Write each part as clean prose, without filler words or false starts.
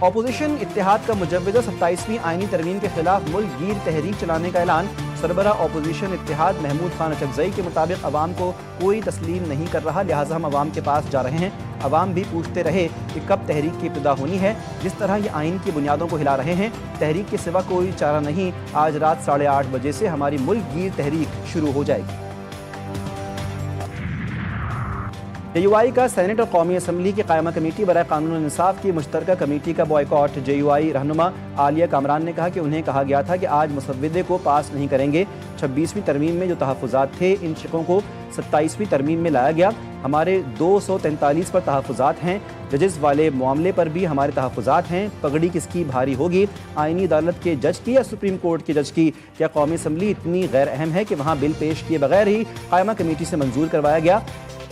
Opposition इत्तेहाद का मुजव्वज़ा 27वीं आईनी तरमीम के खिलाफ मुल्क गीर तहरीक चलाने का ऐलान। सरबरा अपोजिशन इत्तेहाद महमूद खान अचकज़ई के मुताबिक अवाम को कोई तस्लीम नहीं कर रहा, लिहाजा हम अवाम के पास जा रहे हैं। अवाम भी पूछते रहे कि कब तहरीक की इब्तिदा होनी है। जिस तरह ये आइन की बुनियादों को हिला रहे हैं, तहरीक के सिवा कोई चारा नहीं। आज रात 8:30 बजे से हमारी मुल्क गीर तहरीक शुरू हो जाएगी। JUI का सेनेट और कौमी असम्बली की कायमा कमेटी बराए कानून और इंसाफ की मुश्तरका कमेटी का बॉयकॉट। JUI रहनुमा आलिया कामरान ने कहा कि उन्हें कहा गया था कि आज मुसव्विदे को पास नहीं करेंगे। 26वीं तरमीम में जो तहफ़्फ़ुज़ात थे, इन शिकों को 27वीं तरमीम में लाया गया। हमारे 243 पर तहफ़्फ़ुज़ात हैं। जजेस वाले मामले पर भी हमारे तहफ़्फ़ुज़ात हैं। पगड़ी किसकी भारी होगी, आईनी अदालत के जज की या सुप्रीम कोर्ट के जज की? क्या कौमी असम्बली इतनी गैर अहम है कि वहाँ बिल पेश किए बगैर ही कायमा कमेटी से मंजूर करवाया गया?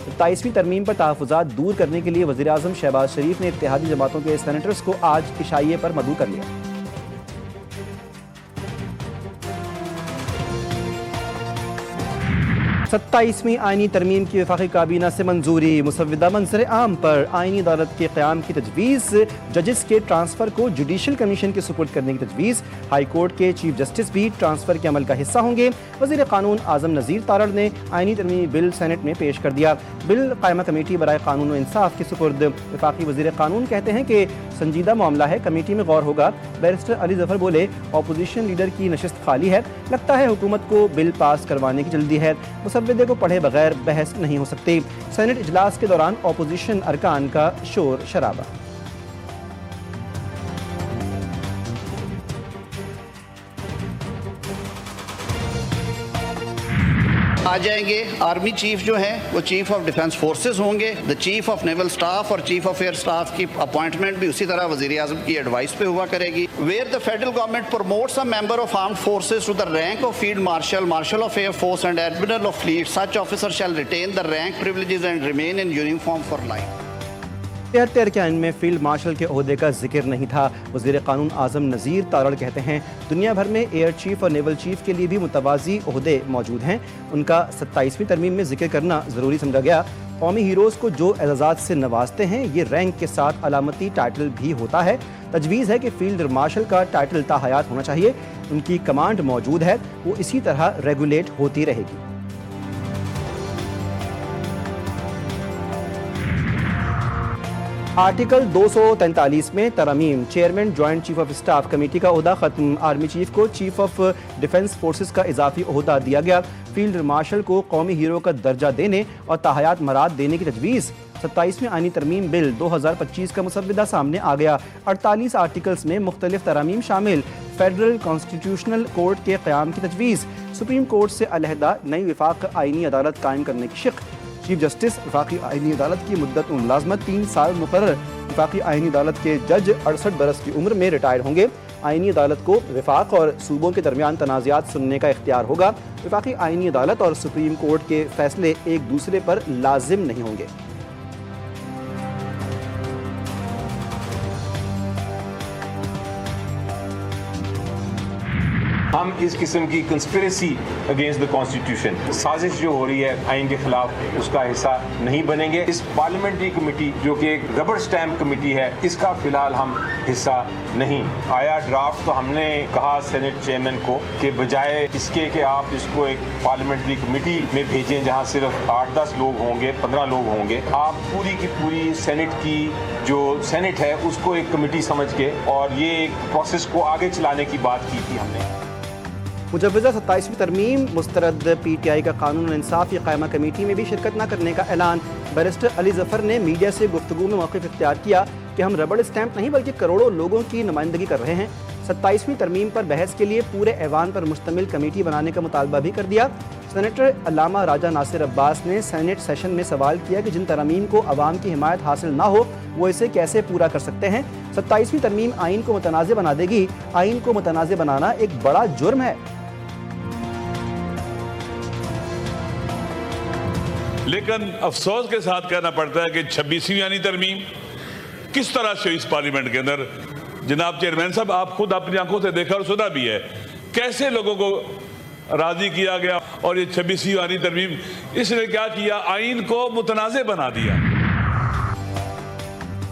27वीं तरमीम पर तहफ़्फ़ुज़ात दूर करने के लिए वज़ीर-ए-आज़म शहबाज शरीफ ने इत्तेहादी जमातों के सेनेटर्स को आज इशाइये पर मदऊ कर लिया। 27वीं आईनी तरमीम की वफाकी काबीना से मंजूरी। मुसव्विदा मंजर आम पर आईनी अदालत के क़याम की तजवीज़। जजेस के ट्रांसफ़र को जुडिशल कमीशन के सुपुर्द करने की तजवीज़। हाई कोर्ट के चीफ जस्टिस भी ट्रांसफ़र के अमल का हिस्सा होंगे। वज़ीर क़ानून आज़म नज़ीर तारड़ ने आईनी तरमीमी बिल सेनेट में पेश कर दिया। बिल कायमा कमेटी बराए कानून और इंसाफ के सुपुर्द। वफाकी वज़ीर क़ानून कहते हैं कि संजीदा मामला है, कमेटी में गौर होगा। बैरिस्टर अली ज़फ़र बोले, अपोजिशन लीडर की नशिस्त खाली है, लगता है हुकूमत को बिल पास करवाने की जल्दी है। मुसव्विदे को पढ़े बगैर बहस नहीं हो सकती। सेनेट इजलास के दौरान अपोजिशन अरकान का शोर शराबा। आ जाएंगे। आर्मी चीफ जो है वो चीफ ऑफ डिफेंस फोर्सेस होंगे। The chief of naval staff और चीफ ऑफ एयर स्टाफ की अपॉइंटमेंट भी उसी तरह वज़ीर आज़म की एडवाइस पे हुआ करेगी। Where the federal government promotes a member of armed forces to the rank of field marshal, marshal of air force and admiral of fleet, such officer shall retain the rank privileges and remain in uniform for life. 73 के आइन में field marshal के ओहदे का जिक्र नहीं था। वज़ीर क़ानून आज़म नज़ीर तारड़ कहते हैं, दुनिया भर में एयर चीफ और नेवल चीफ के लिए भी मुतवाज़ी ओहदे मौजूद हैं, उनका 27वीं तरमीम में जिक्र करना ज़रूरी समझा गया। कौमी हीरोज़ को जो एजाज़ात से नवाजते हैं, ये रैंक के साथ अलामती टाइटल भी होता है। तजवीज़ है कि फील्ड मार्शल का टाइटल ताहयात होना चाहिए। उनकी कमांड मौजूद है, वो इसी तरह रेगुलेट होती रहेगी। आर्टिकल 243 में तरमीम। Chairman joint chief of staff committee का ओहदा खत्म। आर्मी चीफ को चीफ ऑफ डिफेंस फोर्सेस का इजाफी ओहदा दिया गया। फील्ड मार्शल को कौमी हीरो का दर्जा देने और ताहयात मराद देने की तजवीज़। 27वीं आईनी तरमीम बिल 2025 का मुसव्विदा सामने आ गया। 48 आर्टिकल्स में मुख्तलिफ तरामीम शामिल। फेडरल कॉन्स्टिट्यूशनल कोर्ट के क़याम की तजवीज़। सुप्रीम कोर्ट से अलहदा नई विफाक आईनी अदालत कायम करने की शिक। चीफ जस्टिस वफाकी आईनी अदालत की मुद्दत मुलाजमत 3 साल मुकर्रर। वफाकी आईनी अदालत के जज 68 बरस की उम्र में रिटायर होंगे। आईनी अदालत को विफाक और सूबों के दरमियान तनाज़ात सुनने का इख्तियार होगा। वफाकी आईनी अदालत और सुप्रीम कोर्ट के फैसले एक दूसरे पर लाजिम नहीं होंगे। हम इस किस्म की कंस्पिरेसी अगेंस्ट द कॉन्स्टिट्यूशन, साजिश जो हो रही है आइन के खिलाफ, उसका हिस्सा नहीं बनेंगे। इस पार्लियामेंट्री कमेटी जो कि एक रबर स्टैम्प कमेटी है, इसका फिलहाल हम हिस्सा नहीं। आया ड्राफ्ट तो हमने कहा सेनेट चेयरमैन को कि बजाय इसके कि आप इसको एक पार्लियामेंट्री कमेटी में भेजें जहां सिर्फ 8-10 लोग होंगे, 15 लोग होंगे, आप पूरी की पूरी सेनेट की जो सेनेट है उसको एक कमेटी समझ के और ये एक प्रोसेस को आगे चलाने की बात की थी हमने। मुजव्वज़ा 27वीं तरमीम मुस्तरद। PTI का कानून और इंसाफ की कायमा कमेटी में भी शिरकत न करने का ऐलान। बैरिस्टर अली ज़फ़र ने मीडिया से गुफ्तगू में मौक़िफ़ इख्तियार किया कि हम रबड़ स्टैंप नहीं बल्कि करोड़ों लोगों की नुमाइंदगी कर रहे हैं। 27वीं तरमीम पर बहस के लिए पूरे ऐवान पर मुश्तमिल कमेटी बनाने का मुतालबा भी कर दिया। सेनेटर अल्लामा राजा नासिर अब्बास ने सेनेट सेशन में सवाल किया कि जिन तरमीम को अवाम की हिमायत हासिल ना हो, वो इसे कैसे पूरा कर सकते हैं। 27वीं तरमीम आइन को मुतनाज़ बना देगी। आइन को मुतनाज़ बनाना एक बड़ा जुर्म है। लेकिन अफसोस के साथ कहना पड़ता है कि 26वीं यानी तरमीम किस तरह से इस पार्लियामेंट के अंदर, जनाब चेयरमैन साहब आप खुद अपनी आंखों से देखा और सुना भी है, कैसे लोगों को राजी किया गया। और ये 26वीं यानी तरमीम इसने क्या किया, आइन को मुतनाज़ बना दिया।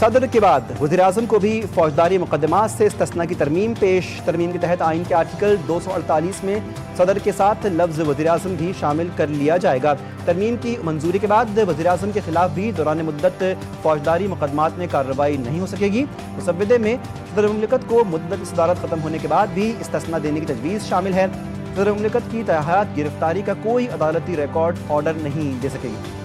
सदर के बाद वज़ीर-ए-आज़म को भी फौजदारी मुकदमात से इस्तिस्ना की तरमीम पेश। तरमीम के तहत आइन के आर्टिकल 248 में सदर के साथ लफ्ज़ वज़ीर-ए-आज़म भी शामिल कर लिया जाएगा। तरमीम की मंजूरी के बाद वज़ीर-ए-आज़म के खिलाफ भी दौरान मुद्दत फौजदारी मुकदमात में कार्रवाई नहीं हो सकेगी। मुसव्वदे में सदर मुमलिकत को मुद्दत सदारत ख़त्म होने के बाद भी इस्तिस्ना देने की तजवीज़ शामिल है। सदर मुमलिकत की तहत गिरफ्तारी का कोई अदालती रिकॉर्ड ऑर्डर नहीं दे सकेगी।